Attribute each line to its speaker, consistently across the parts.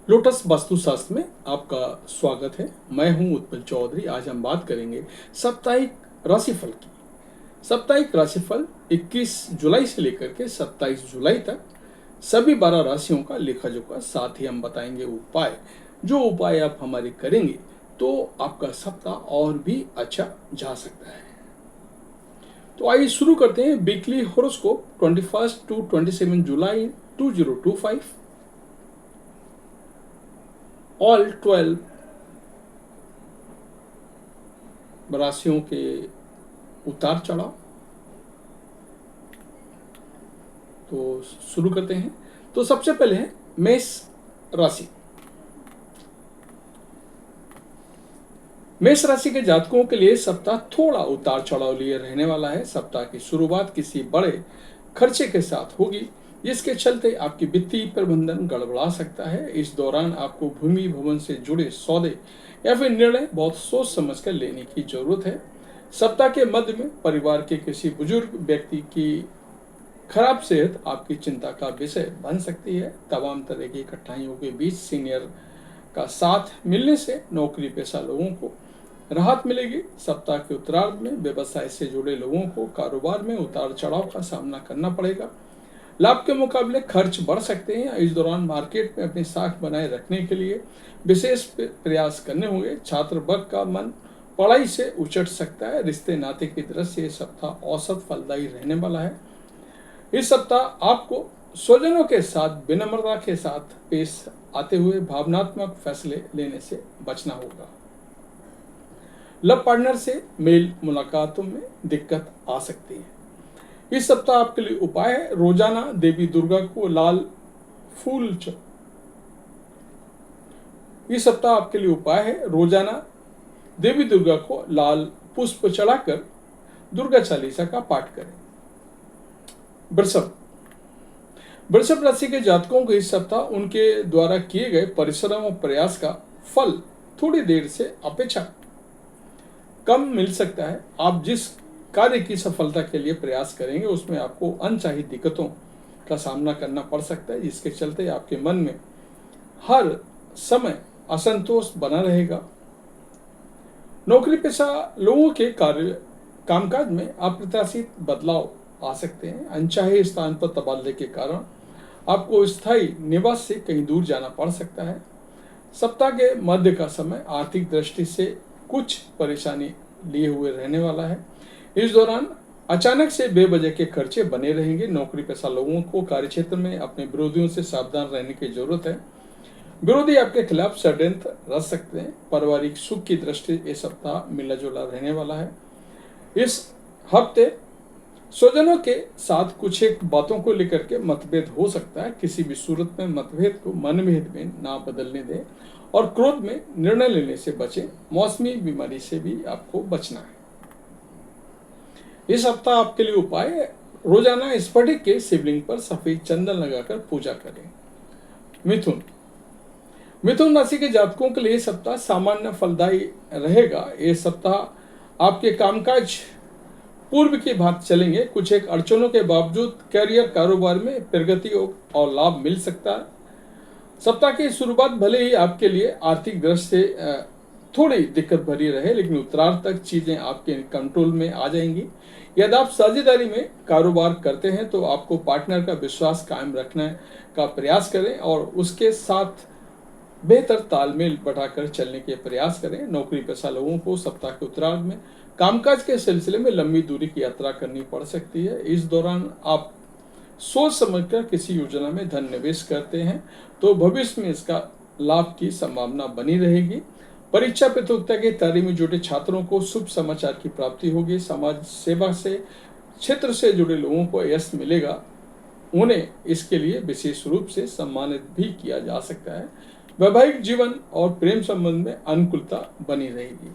Speaker 1: Lotus वास्तुशास्त्र में आपका स्वागत है। मैं हूं उत्पल चौधरी। आज हम बात करेंगे साप्ताहिक राशिफल की। साप्ताहिक राशिफल 21 जुलाई से लेकर के 27 जुलाई तक सभी 12 राशियों का लेखा जोखा, साथ ही हम बताएंगे उपाय। जो उपाय आप हमारे करेंगे तो आपका सप्ताह और भी अच्छा जा सकता है। तो आइए शुरू करते हैं weekly horoscope 21 to 27 July 2025। All 12 राशियों के उतार चढ़ाव। तो शुरू करते हैं। तो सबसे पहले है मेष राशि। मेष राशि के जातकों के लिए सप्ताह थोड़ा उतार चढ़ाव लिए रहने वाला है। सप्ताह की शुरुआत किसी बड़े खर्चे के साथ होगी, जिसके चलते आपकी वित्तीय प्रबंधन गड़बड़ा सकता है। इस दौरान आपको भूमि भवन से जुड़े सौदे या फिर निर्णय बहुत सोच समझ कर लेने की जरूरत है। सप्ताह के मध्य में परिवार के किसी बुजुर्ग व्यक्ति की खराब सेहत आपकी चिंता का विषय बन सकती है। तमाम तरह की कठिनाइयों के बीच सीनियर का साथ मिलने से नौकरी पेशा लोगों को राहत मिलेगी। सप्ताह के उत्तरार्ध में व्यवसाय से जुड़े लोगों को कारोबार में उतार चढ़ाव का सामना करना पड़ेगा। लाभ के मुकाबले खर्च बढ़ सकते हैं। इस दौरान मार्केट में अपनी साख बनाए रखने के लिए विशेष प्रयास करने होंगे। छात्र वर्ग का मन पढ़ाई से उचट सकता है। रिश्ते नाते की दृष्टि से यह सप्ताह औसत फलदायी रहने वाला है। इस सप्ताह आपको स्वजनों के साथ विनम्रता के साथ पेश आते हुए भावनात्मक फैसले लेने से बचना होगा। लव पार्टनर से मेल मुलाकातों में दिक्कत आ सकती है। इस सप्ताह आपके लिए उपाय है रोजाना देवी दुर्गा को लाल फूल इस सप्ताह आपके लिए उपाय है रोजाना देवी दुर्गा को लाल पुष्प चढ़ाकर दुर्गा चालीसा का पाठ करें। वृषभ वृषभ राशि के जातकों को इस सप्ताह उनके द्वारा किए गए परिश्रम और प्रयास का फल थोड़ी देर से अपेक्षा कम मिल सकता है। आप जिस कार्य की सफलता के लिए प्रयास करेंगे उसमें आपको अनचाही दिक्कतों का सामना करना पड़ सकता है, जिसके चलते आपके मन में हर समय असंतोष बना रहेगा। नौकरी पेशा लोगों के कार्य कामकाज में अप्रत्याशित बदलाव आ सकते हैं। अनचाहे स्थान पर तबादले के कारण आपको स्थायी निवास से कहीं दूर जाना पड़ सकता है। सप्ताह के मध्य का समय आर्थिक दृष्टि से कुछ परेशानी लिए हुए रहने वाला है। इस दौरान अचानक से बेवजह के खर्चे बने रहेंगे। नौकरी पेशा लोगों को कार्यक्षेत्र में अपने विरोधियों से सावधान रहने की जरूरत है। विरोधी आपके खिलाफ षड्यंत्र रच सकते हैं। पारिवारिक सुख की दृष्टि ये सप्ताह मिला जुला रहने वाला है। इस हफ्ते स्वजनों के साथ कुछ एक बातों को लेकर के मतभेद हो सकता है। किसी भी सूरत में मतभेद को मनभेद में ना बदलने दें और क्रोध में निर्णय लेने से बचें। मौसमी बीमारी से भी आपको बचना है। इस सप्ताह आपके लिए उपाय है रोजाना स्फटिक के शिवलिंग पर सफेद चंदन लगाकर पूजा करें। मिथुन मिथुन राशि के जातकों के लिए सप्ताह सामान्य फलदायी रहेगा। ये सप्ताह आपके कामकाज पूर्व की भांति चलेंगे। कुछ एक अड़चनों के बावजूद करियर कारोबार में प्रगति और लाभ मिल सकता है। सप्ताह की शुरुआत भले ही आपके लिए आर्थिक दृष्टि से थोड़ी दिक्कत भरी रहे, लेकिन उत्तरार्ध तक चीजें आपके कंट्रोल में आ जाएंगी। यदि आप साझेदारी में कारोबार करते हैं तो आपको पार्टनर का विश्वास कायम रखने का प्रयास करें और उसके साथ बेहतर तालमेल बढ़ाकर चलने के प्रयास करें। नौकरी पेशा लोगों को सप्ताह के उत्तरार्ध में कामकाज के सिलसिले में लंबी दूरी की यात्रा करनी पड़ सकती है। इस दौरान आप सोच समझकर किसी योजना में धन निवेश करते हैं तो भविष्य में इसका लाभ की संभावना बनी रहेगी। परीक्षा प्रतियोगिता की तैयारी में जुटे छात्रों को शुभ समाचार की प्राप्ति होगी। समाज सेवा से क्षेत्र से जुड़े लोगों को यश मिलेगा। उन्हें इसके लिए विशेष रूप से सम्मानित भी किया जा सकता है। वैवाहिक जीवन और प्रेम संबंध में अनुकूलता बनी रहेगी।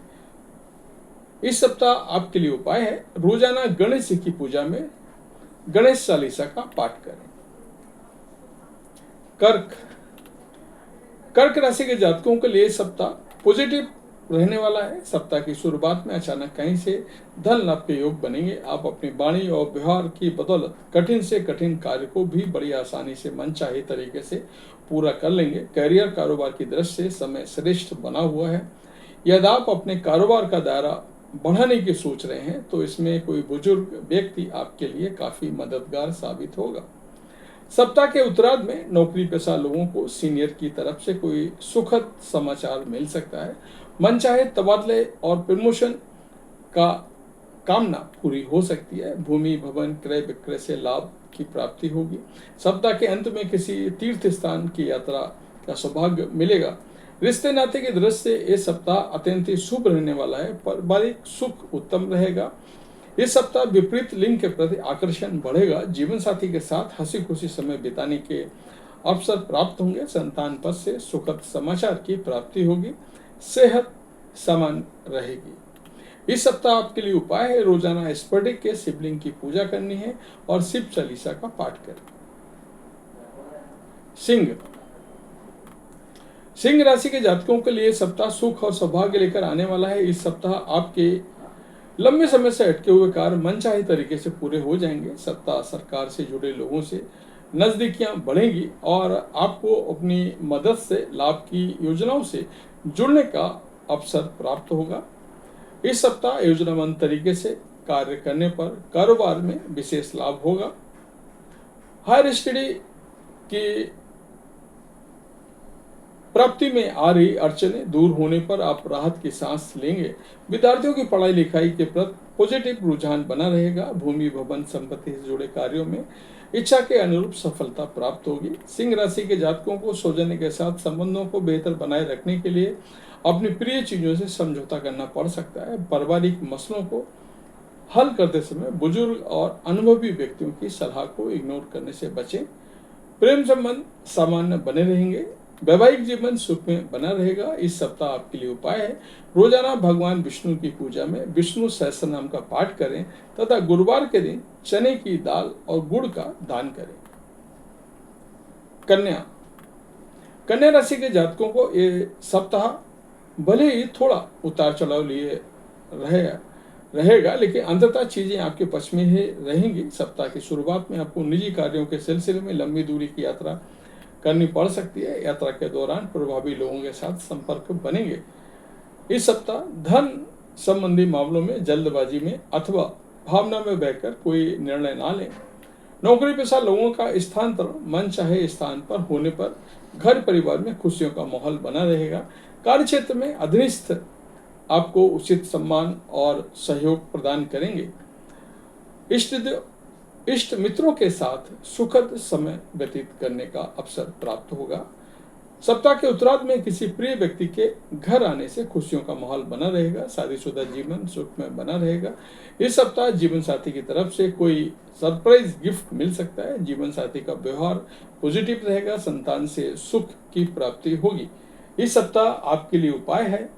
Speaker 1: इस सप्ताह आपके लिए उपाय है रोजाना गणेश जी की पूजा में गणेश चालीसा का पाठ करें। कर्क राशि के जातकों के लिए सप्ताह पॉजिटिव रहने वाला है। सप्ताह की शुरुआत में अचानक कहीं से धन लाभ के योग बनेंगे। आप अपनी वाणी और व्यवहार की बदौलत कठिन से कठिन कार्य को भी बड़ी आसानी से मनचाहे तरीके से पूरा कर लेंगे। करियर कारोबार की दृष्टि से समय श्रेष्ठ बना हुआ है। यदि आप अपने कारोबार का दायरा बढ़ाने की सोच रहे हैं तो इसमें कोई बुजुर्ग व्यक्ति आपके लिए काफी मददगार साबित होगा। सप्ताह के उत्तरार्ध में नौकरी पेशा लोगों को सीनियर की तरफ से कोई सुखद समाचार मिल सकता है। मनचाहे तबादले और प्रमोशन का कामना पूरी हो सकती है। भूमि भवन क्रय विक्रय से लाभ की प्राप्ति होगी। सप्ताह के अंत में किसी तीर्थ स्थान की यात्रा का सौभाग्य मिलेगा। रिश्ते नाते की दृष्टि से ये सप्ताह अत्यंत ही शुभ रहने वाला है। पारिवारिक सुख उत्तम रहेगा। इस सप्ताह विपरीत लिंग के प्रति आकर्षण बढ़ेगा। जीवन साथी के साथ हंसी खुशी समय बिताने के अवसर प्राप्त होंगे। संतान पद से सुखद समाचार की प्राप्ति होगी। सेहत सामान्य रहेगी। इस सप्ताह आपके लिए उपाय है, रोजाना स्फटिक के शिवलिंग की पूजा करनी है और शिव चालीसा का पाठ करें। सिंह राशि के जातकों के लिए सप्ताह सुख और सौभाग्य लेकर आने वाला है। इस सप्ताह आपके लंबे समय से अटके हुए कार्य मनचाहे तरीके से पूरे हो जाएंगे। सप्ताह सरकार से जुड़े लोगों से नजदीकियां बढ़ेंगी और आपको अपनी मदद से लाभ की योजनाओं से जुड़ने का अवसर प्राप्त होगा। इस सप्ताह योजनाबद्ध तरीके से कार्य करने पर कारोबार में विशेष लाभ होगा। हायर स्टडी की प्राप्ति में आ रही अड़चनें दूर होने पर आप राहत की सांस लेंगे। विद्यार्थियों की पढ़ाई लिखाई के प्रति पॉजिटिव रुझान बना रहेगा। भूमि भवन संपत्ति से जुड़े कार्यों में इच्छा के अनुरूप सफलता प्राप्त होगी। सिंह राशि के जातकों को सौजन्य के साथ संबंधों को बेहतर बनाए रखने के लिए अपनी प्रिय चीजों से समझौता करना पड़ सकता है। पारिवारिक मसलों को हल करते समय बुजुर्ग और अनुभवी व्यक्तियों की सलाह को इग्नोर करने से बचें। प्रेम संबंध सामान्य बने रहेंगे। वैवाहिक जीवन सुख में बना रहेगा। इस सप्ताह आपके लिए उपाय है, रोजाना भगवान विष्णु की पूजा में विष्णु सहस्त्र नाम का पाठ करें तथा गुरुवार के दिन चने की दाल और गुड़ का दान करें। कन्या राशि के जातकों को ये सप्ताह भले ही थोड़ा उतार चढ़ाव लिए रहेगा, लेकिन अंततः चीजें आपके पक्ष में ही रहेंगी। सप्ताह की शुरुआत में आपको निजी कार्यों के सिलसिले में लंबी दूरी की यात्रा करनी पड़ सकती है। यात्रा के दौरान प्रभावी लोगों के साथ संपर्क बनेंगे। इस सप्ताह धन संबंधी मामलों में जल्दबाजी में अथवा भावना में बहकर कोई निर्णय ना लें। नौकरी पेशा लोगों का स्थानांतरण मन चाहे स्थान पर होने पर घर परिवार में खुशियों का माहौल बना रहेगा। कार्य क्षेत्र में अधीनस्थ आपको उचित सम्मान और सहयोग प्रदान करेंगे। इष्ट मित्रों के साथ सुखद समय व्यतीत करने का अवसर प्राप्त होगा। सप्ताह के उत्तरार्ध में किसी प्रिय व्यक्ति के घर आने से खुशियों का माहौल बना रहेगा। शादीशुदा जीवन सुख में बना रहेगा। इस सप्ताह जीवन साथी की तरफ से कोई सरप्राइज गिफ्ट मिल सकता है। जीवन साथी का व्यवहार पॉजिटिव रहेगा। संतान से सुख की प्राप्ति होगी। इस सप्ताह आपके लिए उपाय है,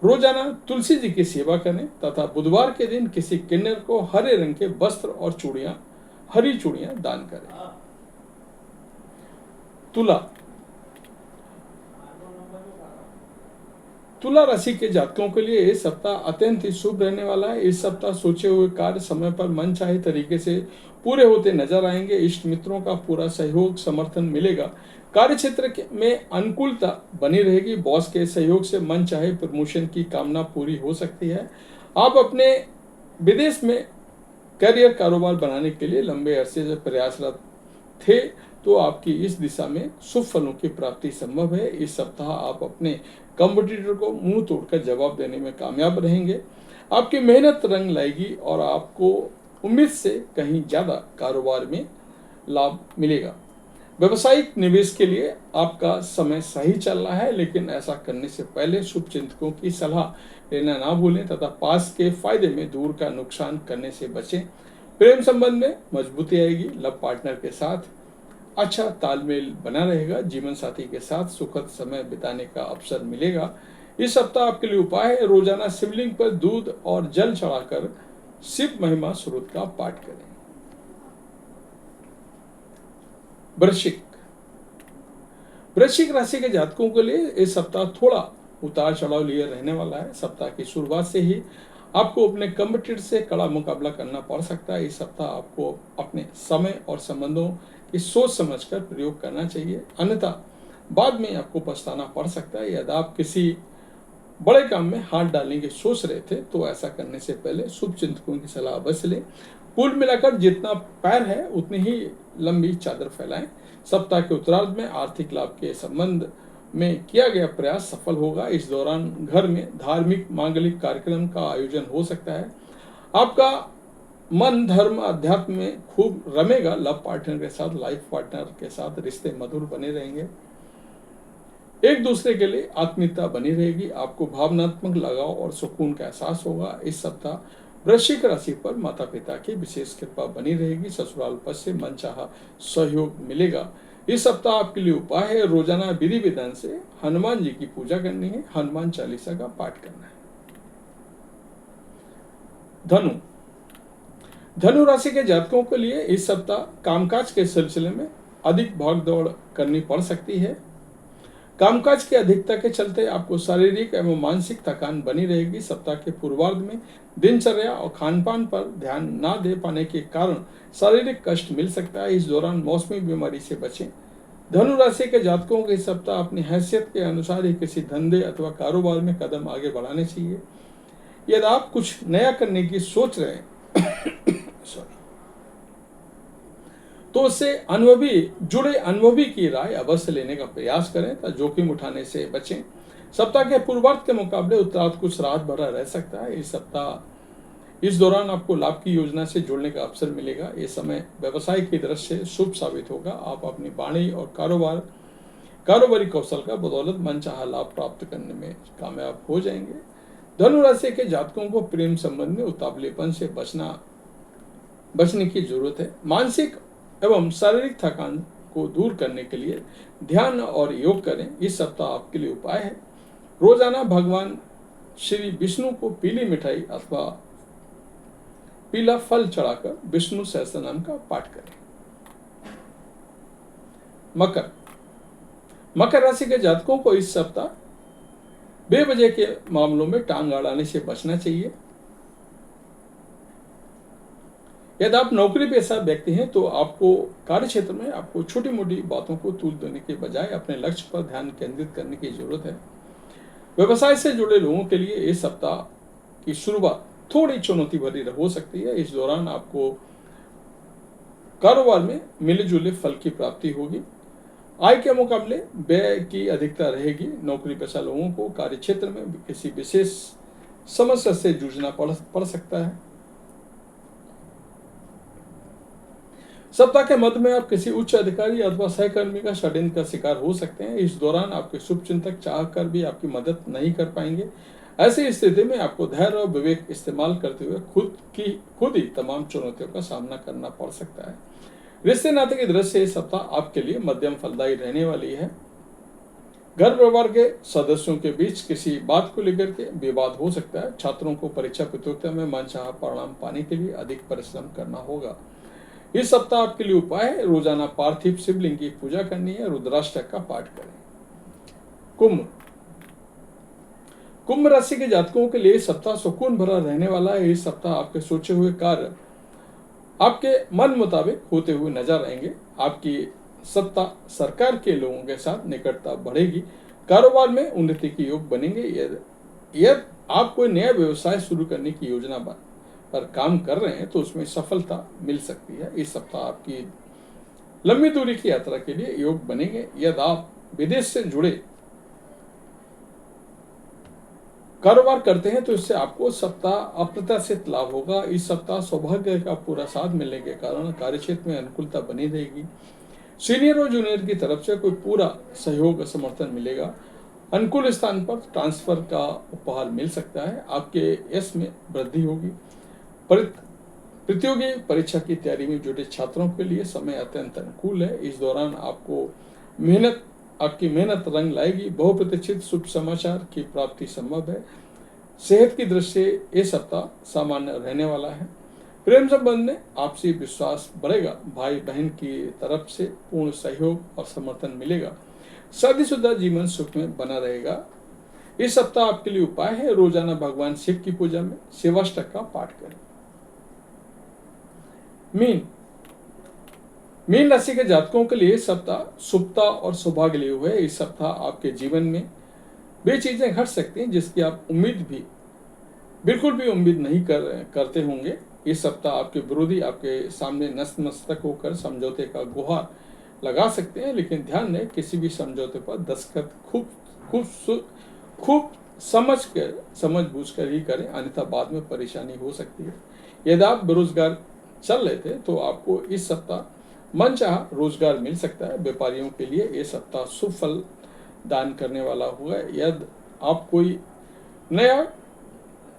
Speaker 1: रोजाना तुलसी जी की सेवा करें तथा बुधवार के दिन किसी किन्नर को हरे रंग के वस्त्र और हरी चूड़ियां दान करें। तुला राशि के जातकों के लिए इस सप्ताह अत्यंत ही शुभ रहने वाला है। इस सप्ताह सोचे हुए कार्य समय पर मन चाहे तरीके से पूरे होते नजर आएंगे। इष्ट मित्रों का पूरा सहयोग समर्थन मिलेगा। कार्य क्षेत्र में अनुकूलता बनी रहेगी। बॉस के सहयोग से मन चाहे प्रमोशन की कामना पूरी हो सकती है। आप अपने विदेश में करियर कारोबार बनाने के लिए लंबे अरसे से प्रयासरत थे तो आपकी इस दिशा में शुभ फलों की प्राप्ति संभव है। इस सप्ताह आप अपने कंपटीटर को मुंह तोड़कर जवाब देने में कामयाब रहेंगे। आपकी मेहनत रंग लाएगी और आपको उम्मीद से कहीं ज्यादा कारोबार में लाभ मिलेगा। व्यवसायिक निवेश के लिए आपका समय सही चल रहा है, लेकिन ऐसा करने से पहले शुभ चिंतकों की सलाह लेना ना भूलें तथा पास के फायदे में दूर का नुकसान करने से बचें। प्रेम संबंध में मजबूती आएगी। लव पार्टनर के साथ अच्छा तालमेल बना रहेगा। जीवन साथी के साथ सुखद समय बिताने का अवसर मिलेगा। इस सप्ताह आपके लिए उपाय है, रोजाना शिवलिंग पर दूध और जल चढ़ाकर शिव महिमा स्रोत का पाठ करें। वृश्चिक राशि के जातकों के लिए इस सप्ताह थोड़ा उतार चढ़ाव लिए रहने वाला है। सप्ताह की शुरुआत से ही आपको अपने कॉम्पिटिटर से कड़ा मुकाबला करना पड़ सकता है। इस सप्ताह आपको अपने समय और संबंधों की सोच समझकर प्रयोग करना चाहिए, अन्यथा बाद में आपको पछताना पड़ सकता है। यदि आप किसी बड़े काम में हाथ डालने की सोच रहे थे तो ऐसा करने से पहले शुभ चिंतकों की सलाह अवश्य लें। कुल मिलाकर जितना पैर है उतनी ही लंबी चादर फैलाएं। सप्ताह के उत्तरार्ध में आर्थिक लाभ के संबंध में किया गया प्रयास सफल होगा। इस दौरान घर में धार्मिक मांगलिक कार्यक्रम का आयोजन हो सकता है। आपका मन धर्म अध्यात्म में खूब रमेगा। लव पार्टनर के साथ, लाइफ पार्टनर के साथ रिश्ते मधुर बने रहेंगे। एक दूसरे के लिए आत्मीयता बनी रहेगी। आपको भावनात्मक लगाव और सुकून का एहसास होगा। इस सप्ताह वृश्चिक राशि पर माता पिता की विशेष कृपा बनी रहेगी। ससुराल पक्ष से मनचाहा सहयोग मिलेगा। इस सप्ताह आपके लिए उपाय है, रोजाना विधि विधान से हनुमान जी की पूजा करनी है, हनुमान चालीसा का पाठ करना है। धनु धनु राशि के जातकों के लिए इस सप्ताह कामकाज के सिलसिले में अधिक भागदौड़ करनी पड़ सकती है। कामकाज की अधिकता के चलते आपको शारीरिक एवं मानसिक थकान बनी रहेगी। सप्ताह के पूर्वार्ध में दिनचर्या और खानपान पर ध्यान न दे पाने के कारण शारीरिक कष्ट मिल सकता है। इस दौरान मौसमी बीमारी से बचें। धनु राशि के जातकों को इस सप्ताह अपनी हैसियत के अनुसार ही किसी धंधे अथवा कारोबार में कदम आगे बढ़ाने चाहिए। यदि आप कुछ नया करने की सोच रहे हैं तो उससे जुड़े अनुभवी की राय अवश्य लेने का प्रयास करें तथा जोखिम उठाने से बचें। सप्ताह के पूर्वार्ध के मुकाबले उत्तरार्ध कुछ राहत भरा रह सकता है। इस दौरान आपको लाभ की योजना से जुड़ने का अवसर मिलेगा। ये समय व्यवसाय की दृष्टि से शुभ साबित होगा। आप अपनी वाणी और कारोबारी कौशल का बदौलत मनचाहा लाभ प्राप्त करने में कामयाब हो जाएंगे। धनु राशि के जातकों को प्रेम संबंध में उतावलेपन से बचने की जरूरत है। मानसिक एवं शारीरिक थकान को दूर करने के लिए ध्यान और योग करें। इस सप्ताह आपके लिए उपाय है, रोजाना भगवान श्री विष्णु को पीली मिठाई अथवा पीला फल चढ़ाकर विष्णु सहस्त्र नाम का पाठ करें। मकर राशि के जातकों को इस सप्ताह बेवजह के मामलों में टांग अड़ाने से बचना चाहिए। यदि आप नौकरी पेशा व्यक्ति हैं तो आपको कार्य क्षेत्र में आपको छोटी मोटी बातों को तूल देने के बजाय अपने लक्ष्य पर ध्यान केंद्रित करने की जरूरत है। व्यवसाय से जुड़े लोगों के लिए इस सप्ताह की शुरुआत थोड़ी चुनौती भरी हो सकती है। इस दौरान आपको कारोबार में मिले जुले फल की प्राप्ति होगी। आय के मुकाबले व्यय की अधिकता रहेगी। नौकरी पेशा लोगों को कार्य क्षेत्र में किसी विशेष समस्या से जूझना पड़ सकता है। सप्ताह के मध्य में आप किसी उच्च अधिकारी अथवा सहकर्मी का षड्यंत्र का शिकार हो सकते हैं। इस दौरान आपके शुभ चिंतक चाह कर भी आपकी मदद नहीं कर पाएंगे। ऐसी स्थिति में आपको धैर्य और विवेक इस्तेमाल करते हुए खुद ही तमाम चुनौतियों का सामना करना पड़ सकता है। रिश्ते नाते की दृष्टि से इस सप्ताह आपके लिए मध्यम फलदायी रहने वाली है। घर परिवार के सदस्यों के बीच किसी बात को लेकर के विवाद हो सकता है। छात्रों को परीक्षा प्रतियोगिता में मनचाहा परिणाम पाने के लिए अधिक परिश्रम करना होगा। इस सप्ताह आपके लिए उपाय है, रोजाना पार्थिव शिवलिंग की पूजा करनी है, रुद्राष्टक का पाठ करें। कुंभ राशि के जातकों के लिए सप्ताह सुकून भरा रहने वाला है। इस सप्ताह आपके सोचे हुए कार्य आपके मन मुताबिक होते हुए नजर आएंगे। आपकी सत्ता सरकार के लोगों के साथ निकटता बढ़ेगी। कारोबार में उन्नति के योग बनेंगे। यदि आप कोई नया व्यवसाय शुरू करने की योजना पर काम कर रहे हैं तो उसमें सफलता मिल सकती है। इस सप्ताह आपकी लंबी दूरी की यात्रा के लिए योग बनेंगे। यदि आप विदेश से जुड़े कारोबार करते हैं तो इससे आपको सप्ताह अप्रत्याशित लाभ होगा। इस सप्ताह सौभाग्य का पूरा साथ मिलने के कारण कार्यक्षेत्र में अनुकूलता बनी रहेगी। सीनियर और जूनियर की तरफ से कोई पूरा सहयोग समर्थन मिलेगा। अनुकूल स्थान पर ट्रांसफर का उपहार मिल सकता है। आपके यश में वृद्धि होगी। प्रतियोगी परीक्षा की तैयारी में जुटे छात्रों के लिए समय अत्यंत अनुकूल है। इस दौरान आपकी मेहनत रंग लाएगी। बहुप्रतीक्षित शुभ समाचार की प्राप्ति संभव है। सेहत की दृष्टि से ये सप्ताह सामान्य रहने वाला है। प्रेम संबंध में आपसी विश्वास बढ़ेगा। भाई बहन की तरफ से पूर्ण सहयोग और समर्थन मिलेगा। शादीशुदा जीवन सुख में बना रहेगा। इस सप्ताह आपके लिए उपाय है, रोजाना भगवान शिव की पूजा में शिवाष्टक का पाठ करें। मीन मीन राशि के जातकों के लिए सप्ताह शुभता और सौभाग्य लिए हुए। इस सप्ताह आपके जीवन में वे चीजें घट सकती हैं जिसकी आप बिल्कुल भी उम्मीद नहीं करते होंगे। इस सप्ताह आपके विरोधी आपके सामने नतमस्तक होकर समझौते का गुहार लगा सकते हैं, लेकिन ध्यान दें किसी भी समझौते पर दस्तखत खूब समझ बूझ कर ही करें, अन्यथा बाद में परेशानी हो सकती है। यदि आप बेरोजगार चल रहे थे तो आपको इस सप्ताह मनचाहा रोजगार मिल सकता है। व्यापारियों के लिए ये सप्ताह शुभ फल दान करने वाला होगा। यदि आप कोई नया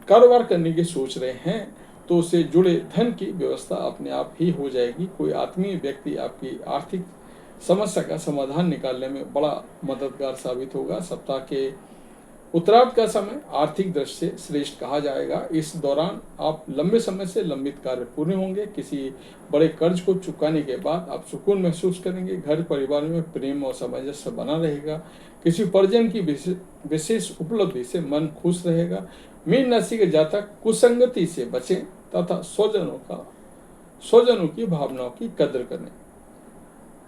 Speaker 1: कारोबार करने की सोच रहे हैं तो उससे जुड़े धन की व्यवस्था अपने आप ही हो जाएगी। कोई आत्मीय व्यक्ति आपकी आर्थिक समस्या का समाधान निकालने में बड़ा मददगार साबित होगा। सप्ताह के उत्तरार्ध का समय आर्थिक दृष्टि से श्रेष्ठ कहा जाएगा। इस दौरान आप लंबे समय से लंबित कार्य पूर्ण होंगे। किसी बड़े कर्ज को चुकाने के बाद आप सुकून महसूस करेंगे। घर परिवार में प्रेम और सामंजस्य बना रहेगा। किसी परिजन की विशेष उपलब्धि से मन खुश रहेगा। मीन राशि के जातक कुसंगति से बचें तथा स्वजनों की भावनाओं की कदर करें।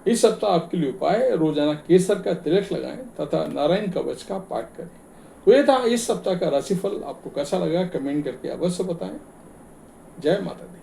Speaker 1: इस सप्ताह आपके लिए उपाय है, रोजाना केसर का तिलक लगाएं तथा नारायण कवच का पाठ करें। तो ये था इस सप्ताह का राशिफल। आपको कैसा लगा कमेंट करके अवश्य बताएं। जय माता दी।